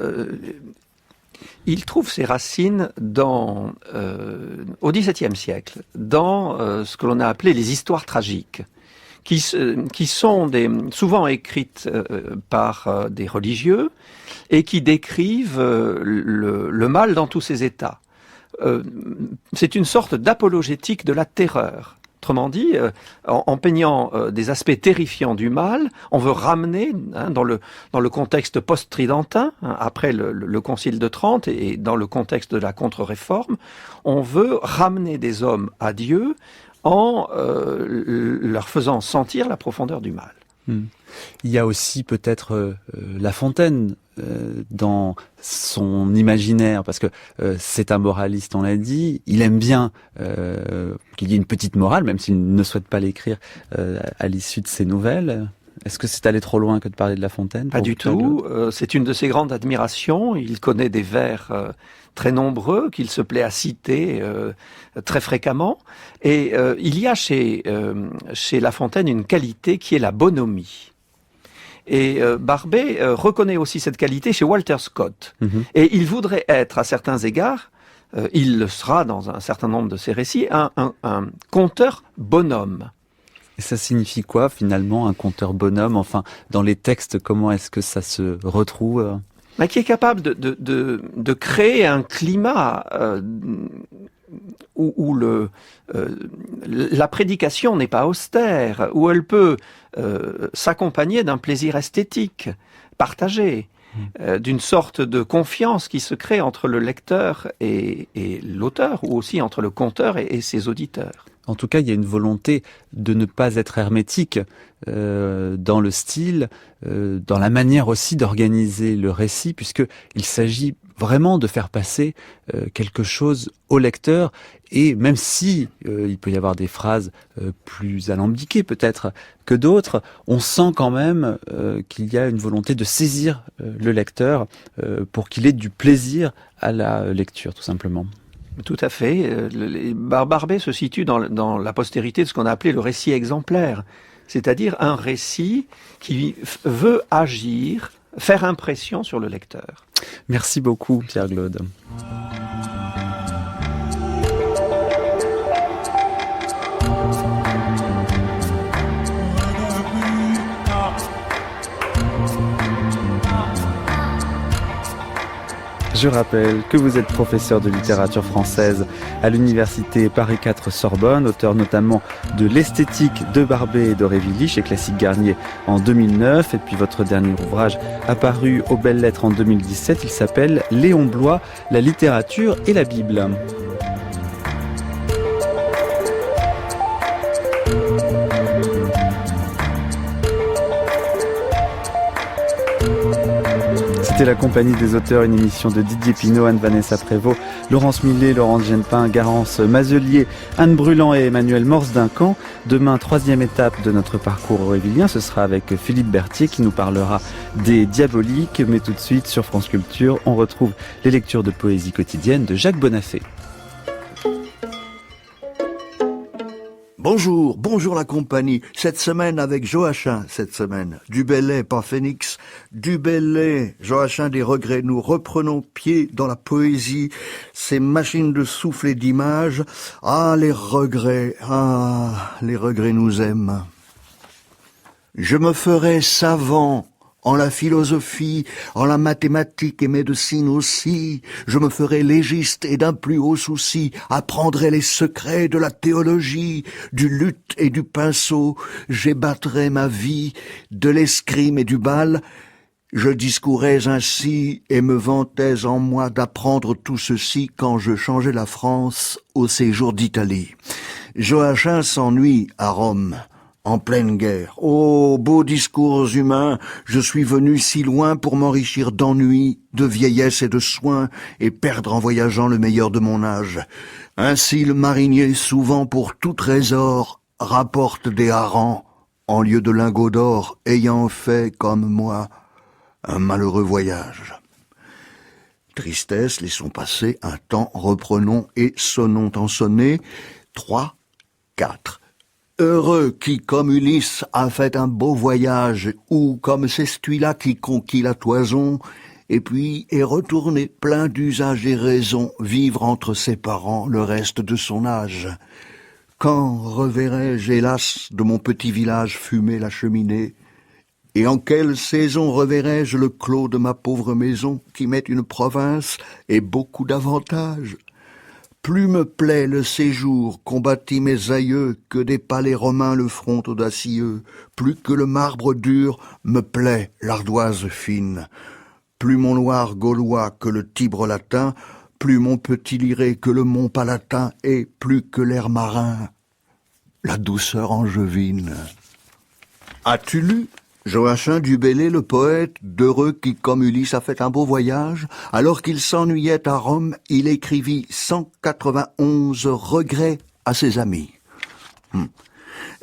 il trouve ses racines au XVIIe siècle, dans ce que l'on a appelé les histoires tragiques, qui sont souvent écrites par des religieux et qui décrivent le mal dans tous ses états. C'est une sorte d'apologétique de la terreur. Autrement dit, en peignant des aspects terrifiants du mal, on veut ramener, dans le contexte post-tridentin, après le Concile de Trente et dans le contexte de la contre-réforme, on veut ramener des hommes à Dieu en leur faisant sentir la profondeur du mal. Il y a aussi peut-être La Fontaine dans son imaginaire, parce que c'est un moraliste, on l'a dit, il aime bien qu'il y ait une petite morale, même s'il ne souhaite pas l'écrire à l'issue de ses nouvelles. Est-ce que c'est aller trop loin que de parler de La Fontaine? Pas du tout. C'est une de ses grandes admirations. Il connaît des vers très nombreux qu'il se plaît à citer très fréquemment. Et il y a chez La Fontaine une qualité qui est la bonhomie. Et Barbey reconnaît aussi cette qualité chez Walter Scott. Et il voudrait être, à certains égards, il le sera dans un certain nombre de ses récits, un conteur bonhomme. Et ça signifie quoi finalement, un conteur bonhomme? Enfin, dans les textes, comment est-ce que ça se retrouve? Mais qui est capable de créer un climat où la prédication n'est pas austère, où elle peut s'accompagner d'un plaisir esthétique partagé, d'une sorte de confiance qui se crée entre le lecteur et l'auteur, ou aussi entre le conteur et ses auditeurs. En tout cas, il y a une volonté de ne pas être hermétique dans le style, dans la manière aussi d'organiser le récit, puisqu'il s'agit vraiment de faire passer quelque chose au lecteur, et même si il peut y avoir des phrases plus alambiquées peut-être que d'autres, on sent quand même qu'il y a une volonté de saisir le lecteur pour qu'il ait du plaisir à la lecture, tout simplement. Tout à fait. Barbey se situe dans la postérité de ce qu'on a appelé le récit exemplaire, c'est-à-dire un récit qui veut agir, faire impression sur le lecteur. Merci beaucoup, Pierre Glaude. Je rappelle que vous êtes professeur de littérature française à l'université Paris 4 Sorbonne, auteur notamment de L'esthétique de Barbey et d'Aurevilly chez Classique Garnier en 2009, et puis votre dernier ouvrage apparu aux Belles Lettres en 2017, il s'appelle Léon Bloy, la littérature et la Bible. C'était La Compagnie des auteurs, une émission de Didier Pinault, Anne-Vanessa Prévost, Laurence Millet, Laurence Genepin, Garance Mazelier, Anne Bruland et Emmanuel Morse-Duncan. Demain, 3e étape de notre parcours aurévillien, ce sera avec Philippe Berthier qui nous parlera des Diaboliques. Mais tout de suite, sur France Culture, on retrouve les lectures de poésie quotidienne de Jacques Bonafé. Bonjour la compagnie. Cette semaine avec Joachim, Du Bellay, pas Phénix. Du Bellay, Joachim des regrets. Nous reprenons pied dans la poésie, ces machines de souffle et d'image. Les regrets nous aiment. Je me ferai savant en la philosophie, en la mathématique et médecine aussi, je me ferai légiste et d'un plus haut souci, apprendrai les secrets de la théologie, du luth et du pinceau, j'ébattrai ma vie de l'escrime et du bal, je discourais ainsi et me vantais en moi d'apprendre tout ceci quand je changeais la France au séjour d'Italie. Joachim s'ennuie à Rome. En pleine guerre. Oh, beaux discours humains, je suis venu si loin pour m'enrichir d'ennui, de vieillesse et de soins, et perdre en voyageant le meilleur de mon âge. Ainsi le marinier, souvent pour tout trésor, rapporte des harengs, en lieu de lingots d'or, ayant fait, comme moi, un malheureux voyage. Tristesse, laissons passer un temps, reprenons et sonnons en sonner. 3, 4. Heureux qui, comme Ulysse, a fait un beau voyage, ou comme Cestuila qui conquit la toison, et puis est retourné plein d'usage et raison, vivre entre ses parents le reste de son âge. Quand reverrai-je, hélas, de mon petit village fumer la cheminée, et en quelle saison reverrai-je le clos de ma pauvre maison, qui m'est une province et beaucoup d'avantages? Plus me plaît le séjour qu'ont bâti mes aïeux que des palais romains le front audacieux. Plus que le marbre dur me plaît l'ardoise fine. Plus mon Loir gaulois que le Tibre latin, plus mon petit Liré que le Mont Palatin, et plus que l'air marin, la douceur angevine. As-tu lu Joachim du Bellay, le poète, d'heureux qui, comme Ulysse, a fait un beau voyage, alors qu'il s'ennuyait à Rome, il écrivit 191 regrets à ses amis.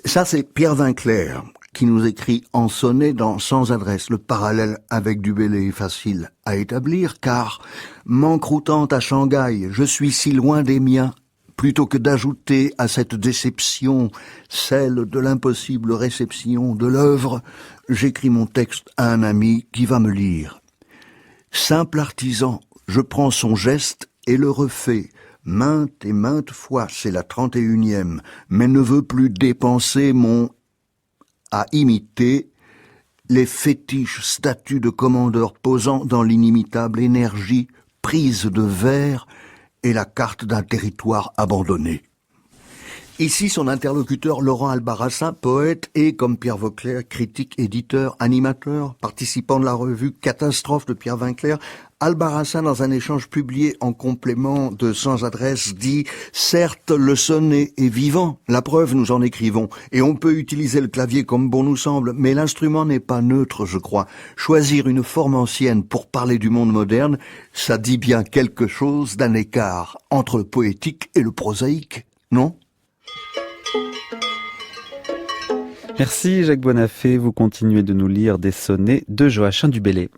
Ça, c'est Pierre Vinclair. qui nous écrit en sonnet dans Sans adresse. Le parallèle avec Du Bellay est facile à établir, car, m'encroutant à Shanghai, je suis si loin des miens, plutôt que d'ajouter à cette déception celle de l'impossible réception de l'œuvre, j'écris mon texte à un ami qui va me lire. Simple artisan, je prends son geste et le refais, maintes et maintes fois, c'est la 31e, mais ne veux plus dépenser mon à imiter les fétiches statues de commandeurs posant dans l'inimitable énergie prise de verre et la carte d'un territoire abandonné. Ici, son interlocuteur Laurent Albarracin, poète et, comme Pierre Vauclair, critique, éditeur, animateur, participant de la revue Catastrophe de Pierre Vinclair, Albarracin, dans un échange publié en complément de Sans adresse, dit « Certes, le sonnet est vivant, la preuve nous en écrivons, et on peut utiliser le clavier comme bon nous semble, mais l'instrument n'est pas neutre, je crois. Choisir une forme ancienne pour parler du monde moderne, ça dit bien quelque chose d'un écart entre le poétique et le prosaïque, non ?» Merci Jacques Bonafé, vous continuez de nous lire des sonnets de Joachim du Bellay.